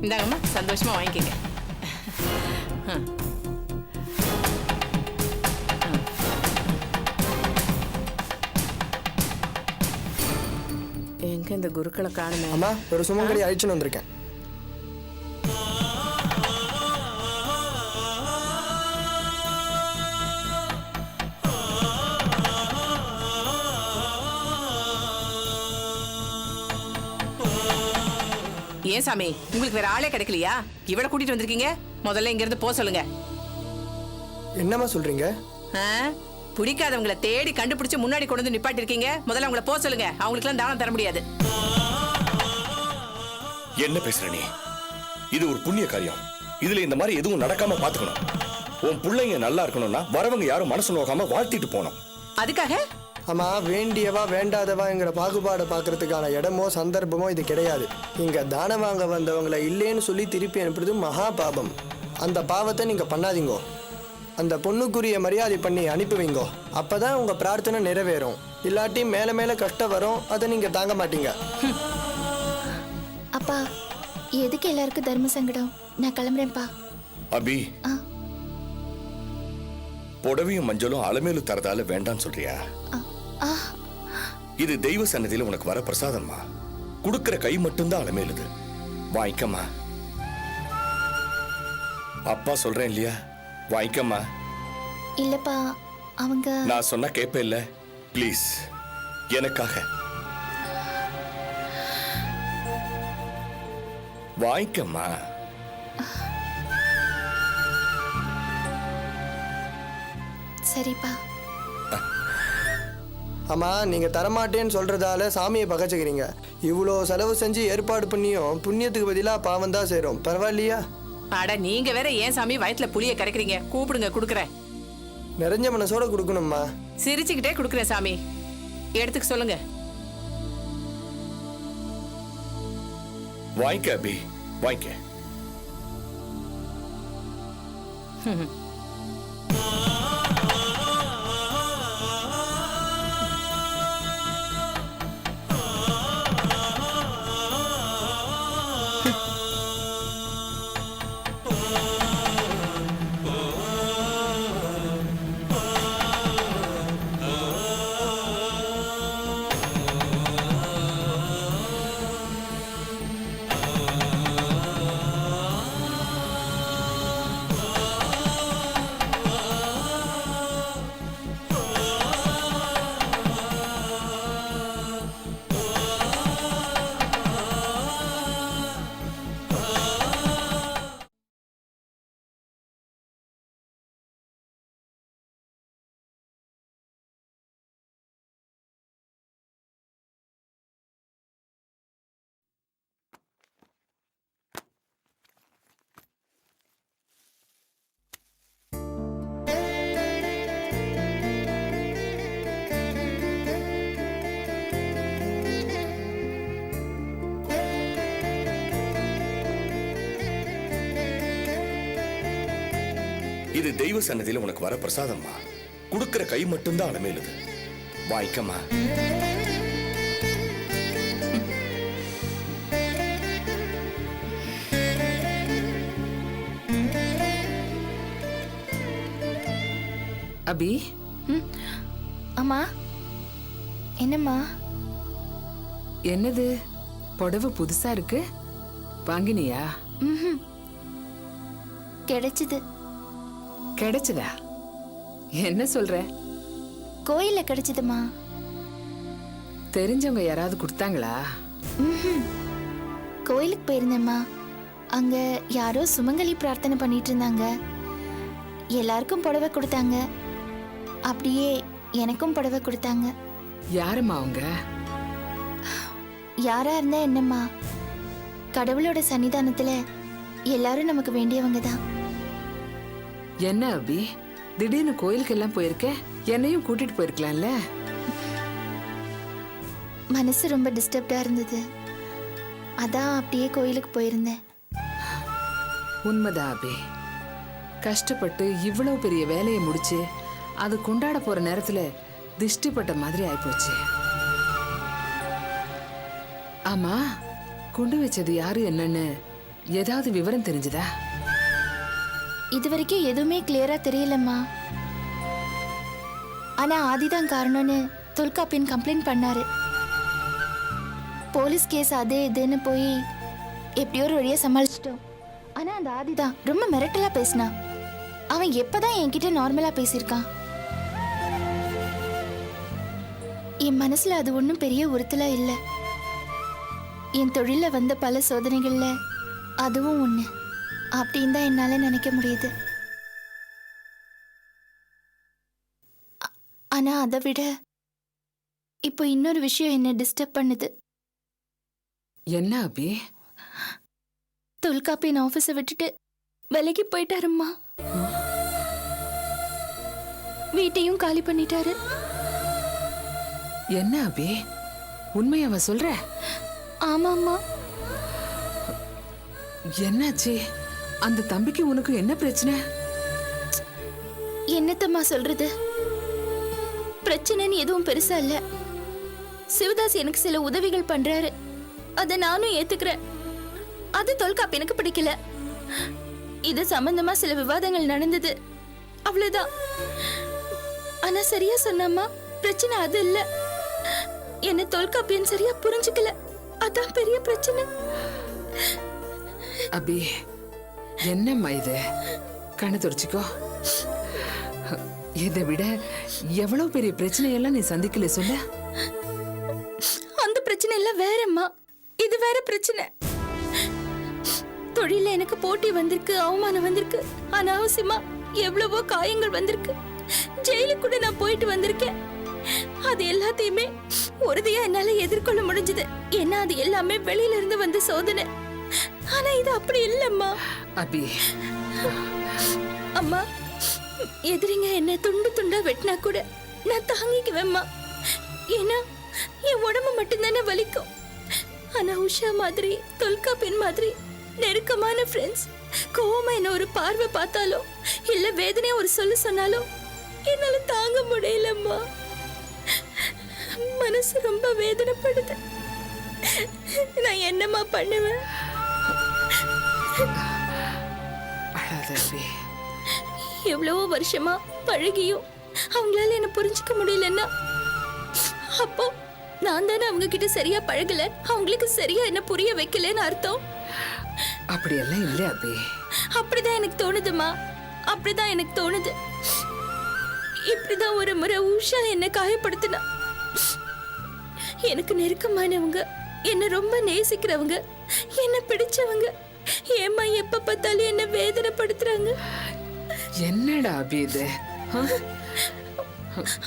இந்தாங்கம்மா, சந்தோஷமா வாங்கிக்கங்க. எங்க இந்த குருக்களை காணுமே? அம்மா, ஒரு சுமங்கலி அழிச்சுன்னு வந்திருக்கேன். ஏன் சாமி, உங்களுக்கு வேற ஆளே கிடைக்கலையா? இவளை கூட்டிட்டு வந்திருக்கீங்க. முதல்ல இங்க இருந்து போக சொல்லுங்க. என்னம்மா சொல்றீங்க? பிடிக்காதவங்களை தேடி கண்டுபிடிச்சு முன்னாடி கொண்டு வந்து நிப்பாட்டி இருக்கீங்க. முதல்ல அவங்கள போக சொல்லுங்க. அவங்களுக்கு எல்லாம் தானம் தர முடியாது. என்ன பேசுற நீ? இது ஒரு புண்ணிய காரியம். இதுல இந்த மாதிரி எதுவும் நடக்காம பாத்துக்கணும். உன் பிள்ளைங்க நல்லா இருக்கணும்னா வரவங்க யாரும் மனசு நோக்காம வாழ்த்திட்டு போனோம். அதுக்காக அம்மா, வேண்டியவா வேண்டாதவாங்கிற பாகுபாடை பார்க்கறதுக்கான இடமோ சந்தர்ப்பமோ இது கிடையாது. இங்க தானம் வாங்க வந்தவங்களை இல்லைன்னு சொல்லி திருப்பி அனுப்புறது மகா பாபம். அந்த பாவத்தை நீங்க பண்ணாதீங்கோ. அந்த பொண்ணுக்குரிய மரியாதை பண்ணி அனுப்புவீங்கோ. அப்பதான் உங்க பிரார்த்தனை நிறைவேறும். இல்லாட்டி மேல மேல கஷ்டம் வரும். அதை நீங்க தாங்க மாட்டீங்க. அப்பா, எதுக்கு எல்லாருக்கும் தர்ம சங்கடம்? நான் கிளம்புறேன்ப்பா. அபி, புடவையும் மஞ்சளும் அலமேலு தரதால வேண்டான்னு சொல்றியா? இது தெய்வ சன்னதியில உனக்கு வர பிரசாதம்மா. குடுக்கிற கை மட்டும்தான் அலமேலுது. வாங்கிக்கம்மா. அப்பா சொல்றேன் இல்லையா, வாங்கிக்கம்மா. இல்லப்பா, அவங்க நான் சொன்னா கேப்ப இல்ல. ப்ளீஸ், எனக்காக வாங்கிக்கம்மா. சரிப்பா. அம்மா, நீங்க தரமாட்டேன்னு சொல்றதால சாமியை பகச்சுக்கிறீங்க. இவ்வளோ செலவு செஞ்சு ஏற்பாடு பண்ணியும் புண்ணியத்துக்கு பதிலா பாவம் தான் சேரும். பரவாயில்லையா? அட, நீங்க வேற ஏன் சாமி வயிற்றுல புளிய கரைக்கிறீங்க? கூப்பிடுங்க, குடுக்குறேன். நிறைஞ்ச மனசோட கொடுக்கணும்மா. சிரிச்சுக்கிட்டே குடுக்குறேன் சாமி. எடுத்துக்க சொல்லுங்க. வாங்கிக்க அபி, வாங்கிக்க. இது தெய்வ சன்னதியில உனக்கு வர பிரசாதம்மா. குடுக்கிற கை மட்டும்தான் அலமேலுது. வாங்கிக்கம்மா. அபி, அம்மா. என்னம்மா? என்னது புடவை புதுசா இருக்கு? வாங்கினியா? கிடைச்சது. கிடைச்சதா? என்ன சொல்ற? கோயில்ல கிடைச்சதுமா. தெரிஞ்சவங்க யாராவது கொடுத்தாங்களா? கோயிலுக்கு போயிருந்தேம்மா. அங்க யாரோ சுமங்கலி பிரார்த்தனை பண்ணிட்டு இருந்தாங்க. எல்லாருக்கும் புடவை கொடுத்தாங்க. அப்படியே எனக்கும் புடவை கொடுத்தாங்க. யாரும்மா அவங்க? யாரா இருந்தா என்னம்மா, கடவுளோட சன்னிதானத்துல எல்லாரும் நமக்கு வேண்டியவங்க தான். என்ன அபி, திடீர்னு கோயிலுக்கு எல்லாம் போயிருக்க? என்னையும் கூட்டிட்டு போயிருக்கலாம்ல? மனசு ரொம்ப டிஸ்டர்ப்டா இருந்தது. அதான் அப்படியே கோயிலுக்கு போயிருந்தேன். உண்மைதான் அபி. கஷ்டப்பட்டு இவ்வளவு பெரிய வேலையை முடிச்சு அது கொண்டாட போற நேரத்துல திஷ்டிப்பட்ட மாதிரி ஆயிப்போச்சு. ஆமா, கொண்டு வச்சது யாரு என்னன்னு ஏதாவது விவரம் தெரிஞ்சுதா? இது வரைக்கும் எதுவுமே கிளியரா தெரியலம்மா. ஆனா ஆதிதான் காரணம்னு தொல்காப்பியன் கம்ப்ளைண்ட் பண்ணாரு. போலீஸ் கேஸ் அது இதுன்னு போய் எப்படியோ ஒரு வழியா சமாளிச்சிட்டோம். ஆனா அந்த ஆதிதான் ரொம்ப மிரட்டலா பேசினான். அவன் எப்பதான் என்கிட்ட நார்மலா பேசியிருக்கான். என் மனசுல அது ஒன்றும் பெரிய உறுத்தலா இல்லை. என் தொழில வந்த பல சோதனைகள்ல அதுவும் ஒண்ணு அப்படின்னு தான் என்னால நினைக்க முடியுது. ஆனா அதை விட இப்போ இன்னொரு விஷயம் என்ன டிஸ்டர்ப் பண்ணுது. என்ன அபி? தொல்காப்பியன் ஆபீஸை விட்டுட்டு விலைக்கு போயிட்டாரும்மா. வீட்டையும் காலி பண்ணிட்டாரு. என்ன அபி, உண்மையாவ சொல்ற? ஆமாம்மா. என்னாச்சு? அந்த தம்பிக்கு உனக்கு என்ன பிரச்சனை? என்னத்தம்மா சொல்றது? பிரச்சனைன்னு எதுவும் பெருசா இல்ல. சிவதாஸ் எனக்கு சில உதவிகள் பண்றாரு, அதை நானும் ஏத்துக்கிறேன். அது தொல்காப்பியனுக்கு பிடிக்கல. இது சம்பந்தமா சில விவாதங்கள் நடந்தது, அவ்வளவுதான். ஆனா சரியா சொன்னம்மா, பிரச்சனை அது இல்ல. என்ன தொல்காப்பியன் சரியா புரிஞ்சுக்கல, அதான் பெரிய பிரச்சனை. அபி, என்னம்மா இது? கண்ணு துடைச்சிக்கோ. இதை விட எவ்வளவு பெரிய பிரச்சனையெல்லாம் நீ சந்திக்கல சொல்ல. அந்த பிரச்சனை எல்லாம் வேறம்மா, இது வேற பிரச்சனை. தொழில எனக்கு போட்டி வந்திருக்கு, அவமானம் வந்திருக்கு, அனாவசியமா எவ்வளவோ காயங்கள் வந்திருக்கு. ஜெயிலுக்கு கூட நான் போயிட்டு வந்திருக்கேன். அது எல்லாத்தையுமே உறுதியா என்னால எதிர்கொள்ள முடிஞ்சது. ஏன்னா அது எல்லாமே வெளியில இருந்து வந்த சோதனை. ஆனா இது அப்படி இல்லம்மா. அபி, அம்மா, எதிரிங்க என்ன துண்டு துண்டா வெட்டினா கூட நான் தாங்கிக்குவேம்மா. ஏன்னா என் உடம்பு மட்டும்தானே வலிக்கும். ஆனா உஷா மாதிரி, தொல்காப்பியன் மாதிரி நெருக்கமான ஃப்ரெண்ட்ஸ் கோவமா என்ன ஒரு பார்வை பார்த்தாலோ இல்ல வேதனையா ஒரு சொல்லு சொன்னாலோ என்னால தாங்க முடியலம்மா. மனசு ரொம்ப வேதனைப்படுது. நான் என்னம்மா பண்ணுவேன்? அழாத அபி. எவ்வளவோ வருஷமா பழகியும் அவங்களால என்ன புரிஞ்சுக்க முடியலன்னா அப்போ நான் தானே அவங்க கிட்ட சரியா பழகல, அவங்களுக்கு சரியா என்ன புரிய வைக்கலன்னு அர்த்தம். அப்படியெல்லாம் இல்ல அபி. அப்படிதான் எனக்கு தோணுதுமா, அப்படிதான் எனக்கு தோணுது. இப்படிதான் ஒரு முறை உஷா என்ன காயப்படுத்தினா. எனக்கு நெருக்கமானவங்க, என்ன ரொம்ப நேசிக்கிறவங்க, என்ன பிடிச்சவங்க ஏமா எப்ப பார்த்தாலும் என்ன வேதனைப்படுத்துறாங்க. என்னடா அபி இது?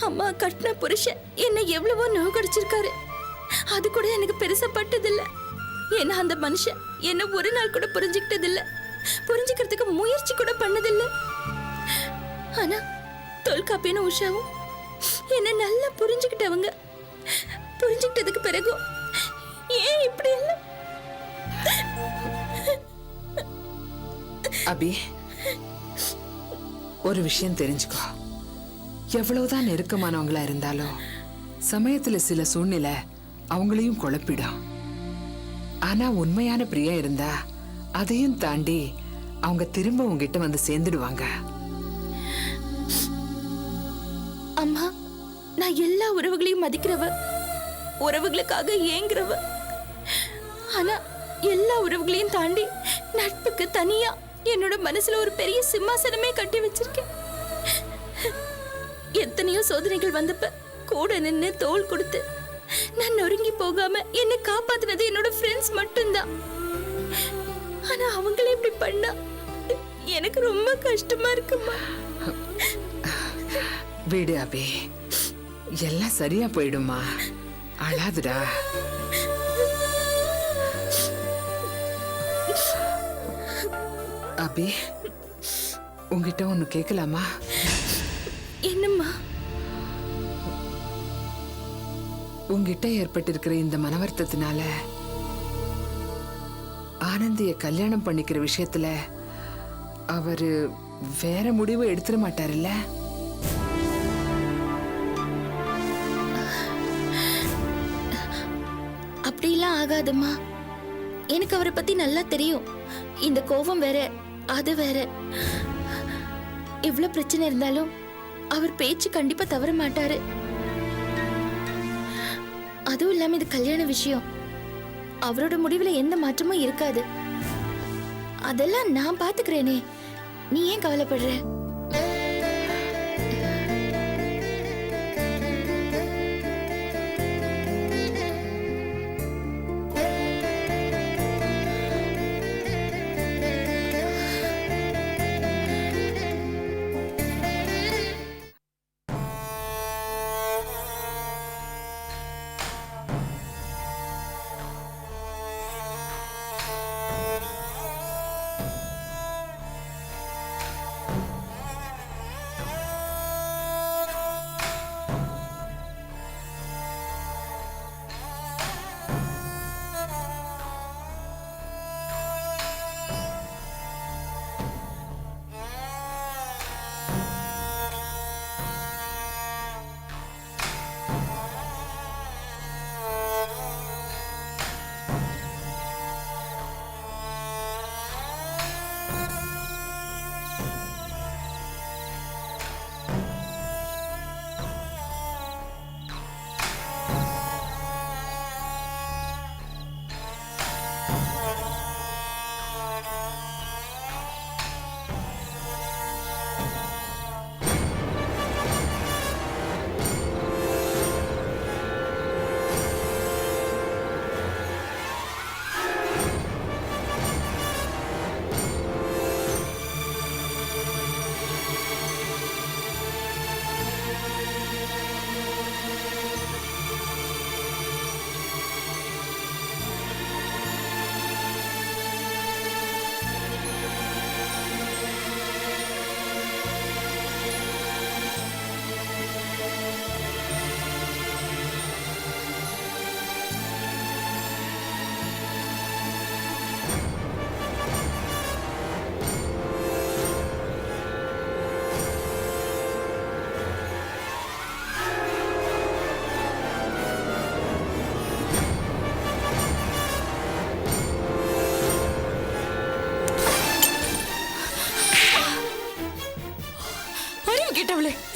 அம்மா கட்டின புருஷன் என்ன எவ்வளவோ நோகடிச்சிருக்காரு. அது கூட எனக்கு பெருசா பட்டதில்ல. ஏன்னா அந்த மனுஷன் என்ன ஒரு நாள் கூட புரிஞ்சுக்கிட்டதில்ல, புரிஞ்சுக்கிறதுக்கு முயற்சி கூட பண்ணதில்லை. ஆனா தொல்காப்பியனும் உஷாவும் என்ன நல்லா புரிஞ்சுக்கிட்டவங்க. புரிஞ்சுக்கிட்டதுக்கு பிறகு ஏன் இப்படி எல்லாம்? அபி, ஒரு விஷயம் தெரிஞ்சுக்கோ. எவ்வளவுதான் நெருக்கமானவங்களா இருந்தாலும் சமயத்துல சில சூழ்நிலை அவங்களையும் குழப்பிடும். ஆனா உண்மையான பிரியம் இருந்தா அதையும் தாண்டி அவங்க திரும்ப உங்ககிட்ட வந்து சேர்ந்துடுவாங்க. அம்மா, நான் எல்லா உறவுகளையும் மதிக்கிறவ, உறவுகளுக்காக ஏங்குறவ. ஆனா எல்லா உறவுகளையும் தாண்டி நட்புக்கு தனியா என்னோட மனசுல ஒரு பெரிய சிம்மாசனமே கட்டி வச்சிருக்கேன். எத்தனையோ சோதனைகள் வந்தப்ப கூட நின்னு தோள் கொடுத்து நான் நொறுங்கி போகாம என்னை காப்பாத்தினது என்னோட ஃப்ரெண்ட்ஸ் மட்டும்தான். ஆனா அவங்களே இப்படி பண்ணா எனக்கு ரொம்ப கஷ்டமா இருக்குமா. விடு அபி, எல்லாம் சரியா போயிடுமா. அழாதுடா. அபி, உங்ககிட்ட ஒண்ணு கேட்கலாமா? என்னம்மா? உங்ககிட்ட ஏற்பட்டிருக்கிற இந்த மனவர்த்தத்தினால ஆனந்திய கல்யாணம் பண்ணிக்கிற விஷயத்துல அவரு வேற முடிவு எடுத்துட மாட்டாருல்ல? அப்படிலாம் ஆகாதம்மா. எனக்கு அவரை பத்தி நல்லா தெரியும். இந்த கோபம் வேற, அது வேற. இவ்வளவு பிரச்சனை இருந்தாலும் அவர் பேச்சு கண்டிப்பா தவற மாட்டாரு. அதுவும் இல்லாம இது கல்யாண விஷயம். அவரோட முடிவுல எந்த மாற்றமும் இருக்காது. அதெல்லாம் நான் பாத்துக்கிறேனே, நீ ஏன் கவலைப்படுற?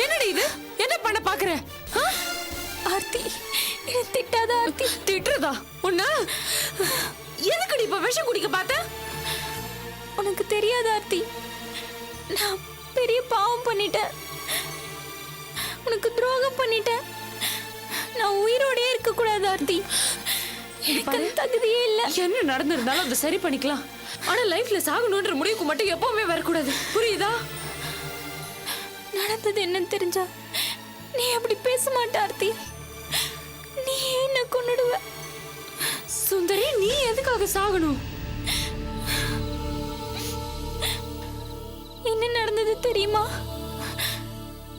என்னடி இது? என்ன பண்ண பாக்குற? ஆர்த்தி, என்ன திட்டாத ஆர்த்தி. திட்டுறதா? உன்ன எதுக்குடி இப்ப விஷம் குடிக்க பார்த்த? உனக்கு தெரியாத ஆர்த்தி, நான் பெரிய பாவம் பண்ணிட்டேன். உனக்கு துரோகம் பண்ணிட்டேன். நான் உயிரோடயே இருக்க கூடாது ஆர்த்தி. எனக்கு அந்த தகுதியே இல்ல. என்ன நடந்திருந்தாலும் அதை சரி பண்ணிக்கலாம். ஆனா லைஃப்ல சாகணும்ன்ற முடிவுக்கு மட்டும் எப்பவுமே வரக்கூடாது. புரியுதா? நடந்தது என்னன்னு தெரிஞ்சா நீ அப்படி பேச மாட்ட ஆர்த்தி. நீ என்ன கொன்னுடுவ. சுந்தரி, நீ எதுக்காக சாகணும்? என்ன நடந்தது தெரியுமா?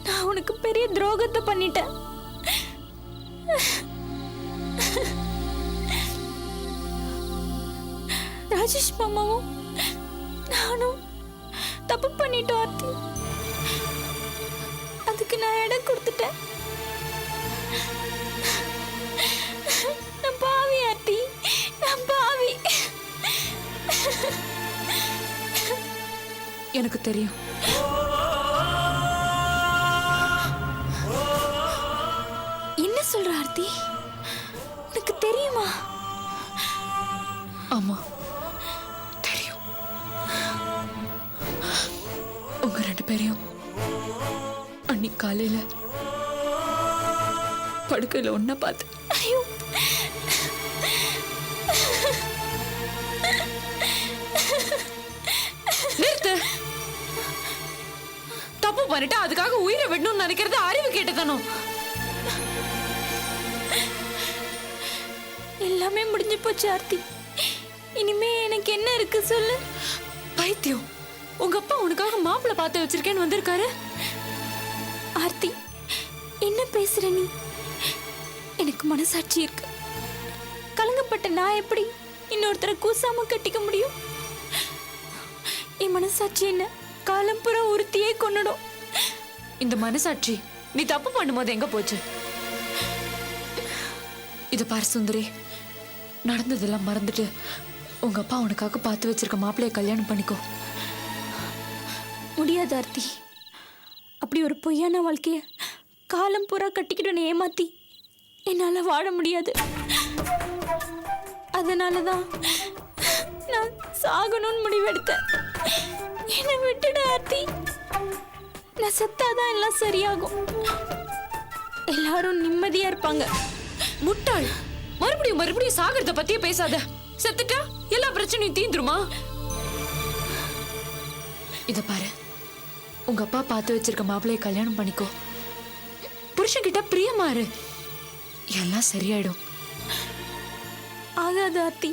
நான் உனக்கு பெரிய துரோகத்தை பண்ணிட்டேன். ராஜேஷ் மாமாவும் நானும் தப்பு பண்ணிட்டோம் ஆர்த்தி. அதுக்கு நான் இடம் கொடுத்துட்டேன். நான் பாவி ஆர்த்தி, நான் பாவி. எனக்கு தெரியும். என்ன சொல்ற ஆர்த்தி? உனக்கு தெரியுமா? ஆமா, தெரியும். உங்க ரெண்டு பேரையும் அன்னைக்கு காலையில படுக்கையில ஒன்ன பார்த்து. ஐயோ, நிறுத்து. தப்பு பண்ணிட்டு அதுக்காக உயிரை விடணும்னு நினைக்கிறது அறிவு கேட்டதானோ? எல்லாமே முடிஞ்சு போச்சு ஆர்த்தி. இனிமே எனக்கு என்ன இருக்கு சொல்லு? பைத்தியம், உங்க அப்பா உனக்காக மாப்பிள்ளை பார்த்து வச்சிருக்கேன்னு வந்திருக்காரு. ஆர்த்தி, என்ன பேசுற நீ? எனக்கு மனசாட்சி இருக்கு. கலங்கப்பட்ட நான் எப்படி இன்னொருத்தரை கூசாம கட்டிக்க முடியும்? என் மனசாட்சி என்ன காலம் புற உறுத்தியே கொன்னுடும். இந்த மனசாட்சி நீ தப்பு பண்ணும்போது எங்க போச்சு? இது பாரு சுந்தரி, நடந்ததெல்லாம் மறந்துட்டு உங்க அப்பா உனக்காக பார்த்து வச்சிருக்க மாப்பிள்ளைய கல்யாணம் பண்ணிக்கோ. முடியாது ஆர்த்தி. அப்படி ஒரு பொய்யான வாழ்க்கைய காலம் பூரா கட்டிக்கிட்டு ஏமாத்தி என்னால வாழ முடியாது. அதனாலதான் நான் சாகணும்னு முடிவெடுத்தேன். என்னை விட்டுடு ஆர்த்தி. நான் செத்தாதான் எல்லாம் சரியாகும். எல்லாரும் நிம்மதியா இருப்பாங்க. முட்டாள், மறுபடியும் மறுபடியும் சாகறத பத்தியே பேசாத. செத்துட்டா எல்லா பிரச்சனையும் தீந்துருமா? இத பாரு, உங்க அப்பா பார்த்து வச்சிருக்க மாப்பிள்ளைய கல்யாணம் பண்ணிக்கோ. புருஷன்கிட்ட பிரியமா இரு, எல்லாம் சரியாயிடும். ஆகாது ஆர்த்தி,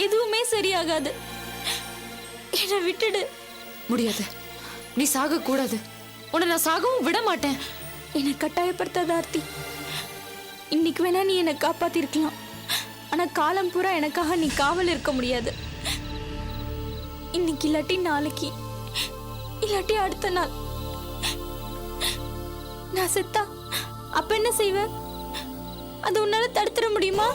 எதுவுமே சரியாகாது. என்னை விட்டுடு. முடியாது, நீ சாக கூடாது. உன்னை நான் சாகவும் விட மாட்டேன். என்னை கட்டாயப்படுத்தாத ஆர்த்தி. இன்னைக்கு வேணா நீ என்னை காப்பாத்திருக்கலாம். ஆனா காலம் பூரா எனக்காக நீ காவல் இருக்க முடியாது. இன்னைக்கு இல்லாட்டி நாளைக்கு, இல்லாட்டி அடுத்த நாள் நான் செத்தா அப்ப என்ன செய்வ? அது உன்னால தடுத்துட முடியுமா?